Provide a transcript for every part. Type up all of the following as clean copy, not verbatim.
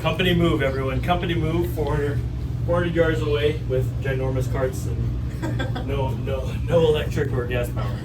Company move, everyone. Company move. 400 yards away with ginormous carts and no electric or gas power.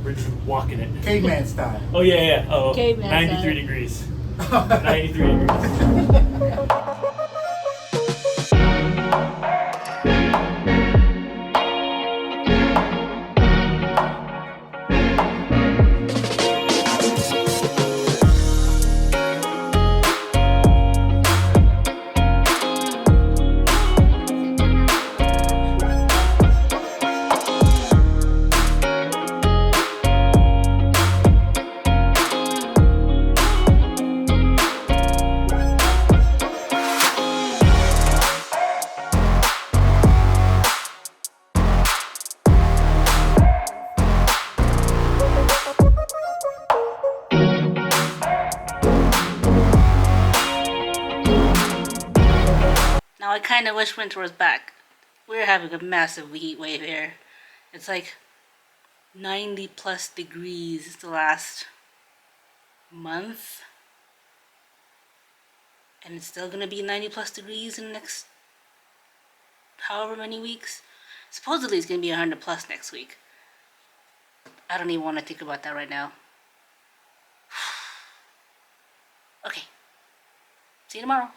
We're just walking it. Caveman style. Oh yeah. Oh, Caveman 93 style. degrees. 93 degrees. Now I kind of wish winter was back. We're having a massive heat wave here. It's like 90 plus degrees the last month. And it's still going to be 90 plus degrees in the next however many weeks. Supposedly it's going to be 100 plus next week. I don't even want to think about that right now. Okay. See you tomorrow.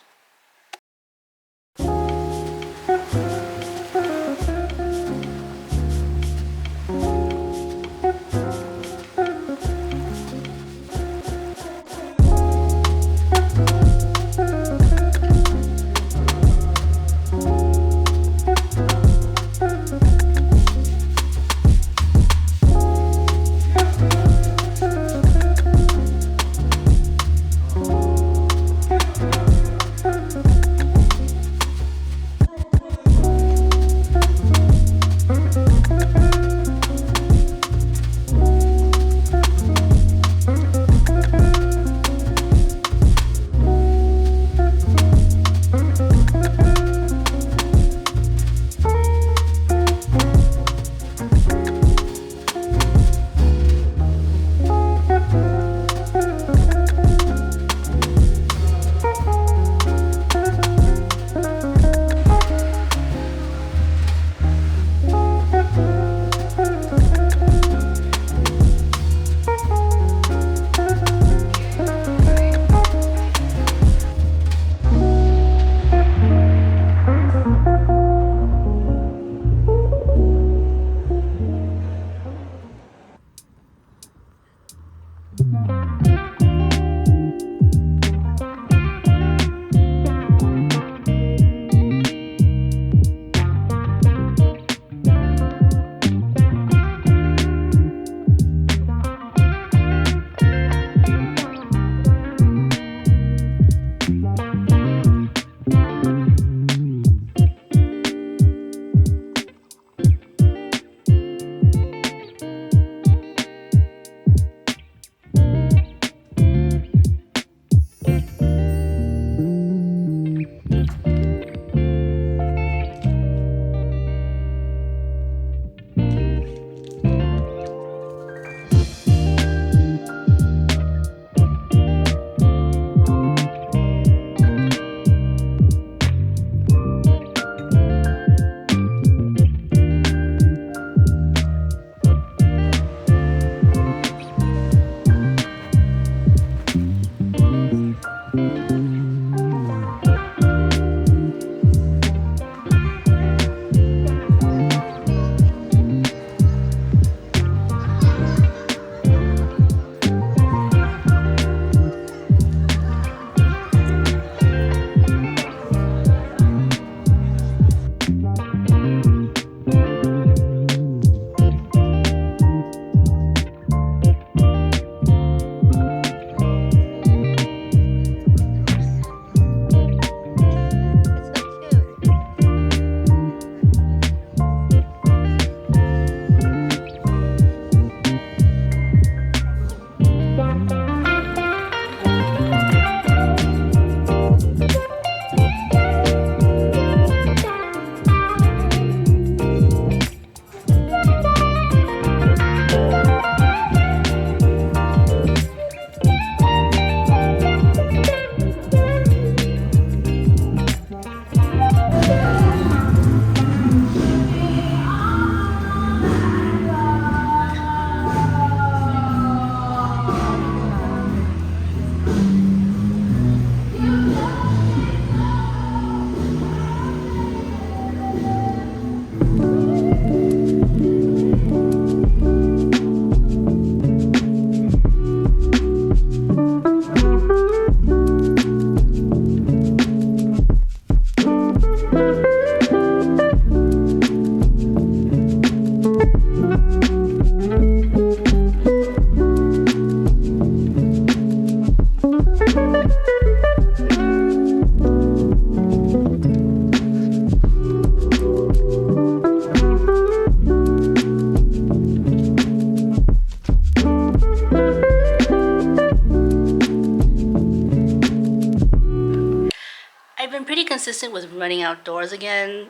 pretty consistent with running outdoors again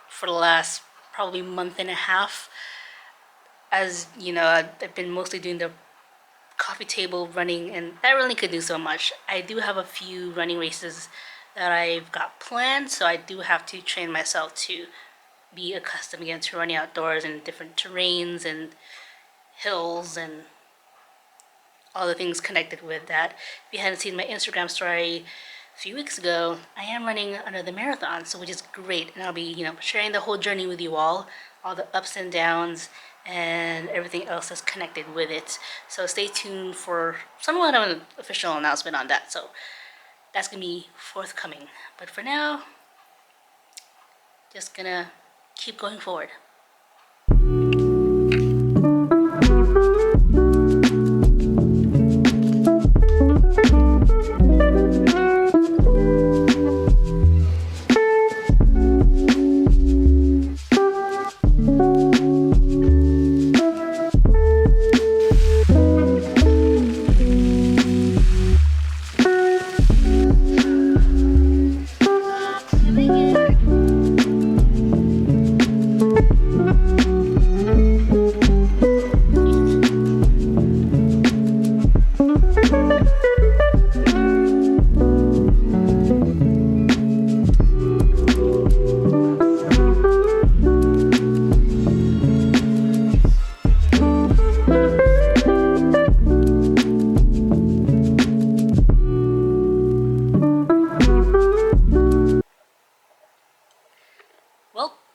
for the last probably month and a half. As you know, I've been mostly doing the coffee table running, and that really could do so much. I do have a few running races that I've got planned, so I do have to train myself to be accustomed again to running outdoors in different terrains and hills and all the things connected with that. If you hadn't seen my Instagram story a few weeks ago, I am running another marathon, so which is great, and I'll be sharing the whole journey with you all the ups and downs and everything else that's connected with it. So stay tuned for somewhat of an official announcement on that. So that's gonna be forthcoming. But for now, just gonna keep going forward.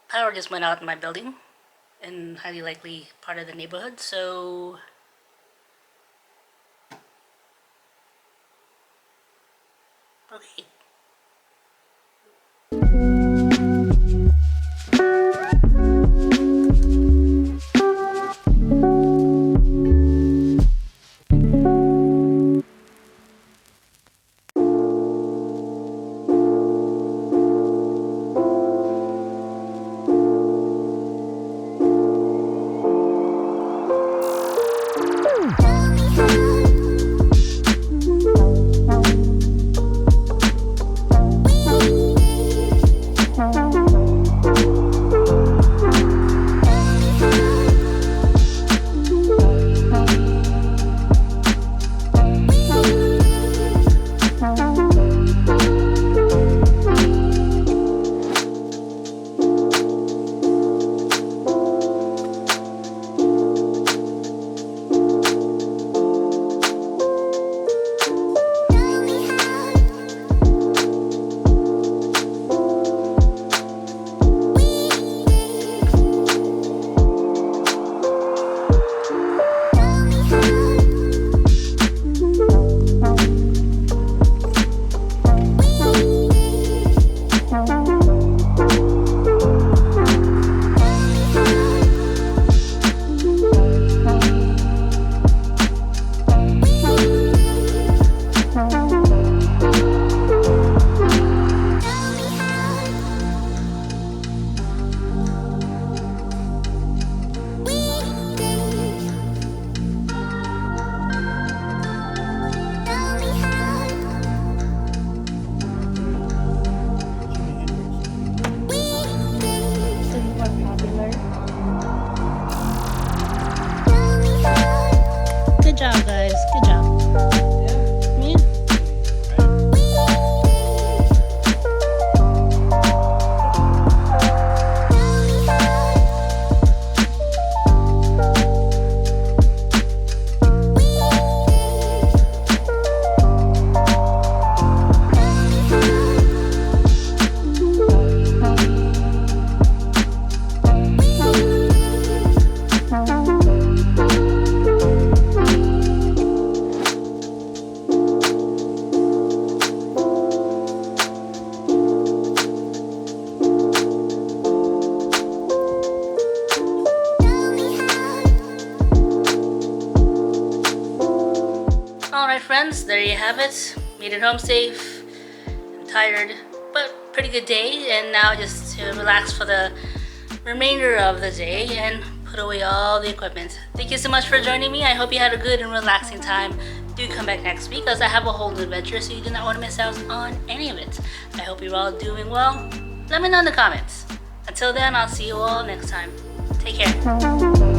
Power just went out in my building, in highly likely part of the neighborhood, so okay. Friends, there you have it. Made it home safe. I'm tired, but pretty good day, and now just to relax for the remainder of the day and put away all the equipment. Thank you so much for joining me. I hope you had a good and relaxing time do come back next week as I have a whole new adventure, so you do not want to miss out on any of it. I hope you're all doing well. Let me know in the comments. Until then, I'll see you all next time. Take care.